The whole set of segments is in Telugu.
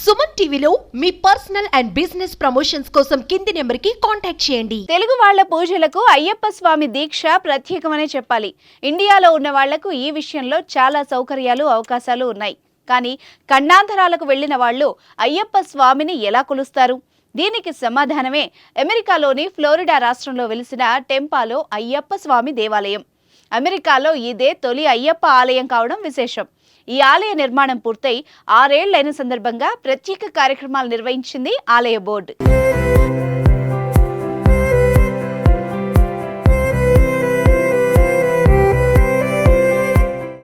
సుమన్ టీవీలో మీ పర్సనల్ అండ్ బిజినెస్ ప్రమోషన్స్ కోసం కింది నెంబర్కి కాంటాక్ట్ చేయండి. తెలుగు వాళ్ల పూజలకు అయ్యప్ప స్వామి దీక్ష ప్రత్యేకమనే చెప్పాలి. ఇండియాలో ఉన్న వాళ్లకు ఈ విషయంలో చాలా సౌకర్యాలు అవకాశాలు ఉన్నాయి. కానీ ఖండాంతరాలకు వెళ్లిన వాళ్ళు అయ్యప్ప స్వామిని ఎలా కొలుస్తారు? దీనికి సమాధానమే అమెరికాలోని ఫ్లోరిడా రాష్ట్రంలో వెలిసిన టెంపాలో అయ్యప్ప స్వామి దేవాలయం. అమెరికాలో ఇదే తొలి అయ్యప్ప ఆలయం కావడం విశేషం. ఈ ఆలయ నిర్మాణం పూర్తయి 6 ఏళ్లైన సందర్భంగా ప్రత్యేక కార్యక్రమాలు నిర్వహించింది ఆలయ board.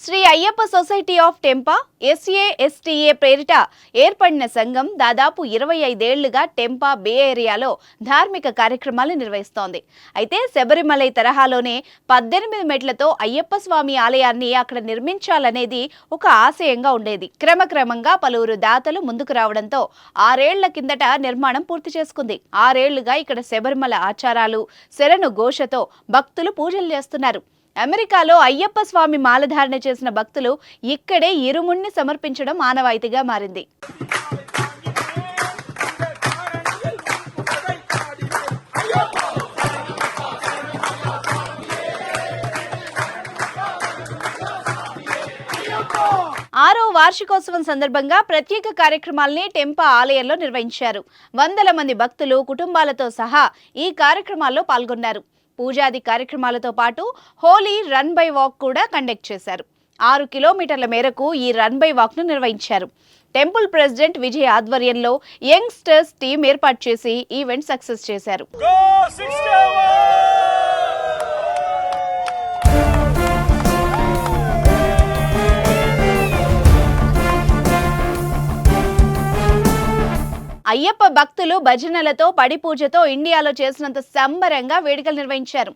Sri Ayyappa society of Tampa SASTA పేరిట ఏర్పడిన సంఘం దాదాపు 25 ఏళ్లుగా టెంపా బే ఏరియాలో ధార్మిక కార్యక్రమాలు నిర్వహిస్తోంది. అయితే శబరిమలై తరహాలోనే 18 మెట్లతో అయ్యప్ప స్వామి ఆలయాన్ని అక్కడ నిర్మించాలనేది ఒక ఆశయంగా ఉండేది. క్రమక్రమంగా పలువురు దాతలు ముందుకు రావడంతో 6 ఏళ్ల కిందట నిర్మాణం పూర్తి చేసుకుంది. 6 ఏళ్లుగా ఇక్కడ శబరిమల ఆచారాలు, శరణు ఘోషతో భక్తులు పూజలు చేస్తున్నారు. అమెరికాలో అయ్యప్ప స్వామి మాలధారణ చేసిన భక్తులు ఇక్కడే ఇరుముణ్ణి సమర్పించడం ఆనవాయితీగా మారింది. ఆరో వార్షికోత్సవం సందర్భంగా ప్రత్యేక కార్యక్రమాల్ని టెంపా ఆలయంలో నిర్వహించారు. వందల మంది భక్తులు కుటుంబాలతో సహా ఈ కార్యక్రమాల్లో పాల్గొన్నారు. పూజాది కార్యక్రమాలతో పాటు హోలీ రన్ బై వాక్ కూడా కండక్ట్ చేశారు. 6 కిలోమీటర్ల మేరకు ఈ రన్ బై వాక్ ను నిర్వహించారు. టెంపుల్ ప్రెసిడెంట్ విజయ్ ఆధ్వర్యంలో యంగ్స్టర్స్ టీం ఏర్పాటు చేసి ఈవెంట్ సక్సెస్ చేశారు. అయ్యప్ప భక్తులు భజనలతో పడి పూజతో ఇండియాలో చేసినంత సంబరంగా వేడుకలు నిర్వహించారు.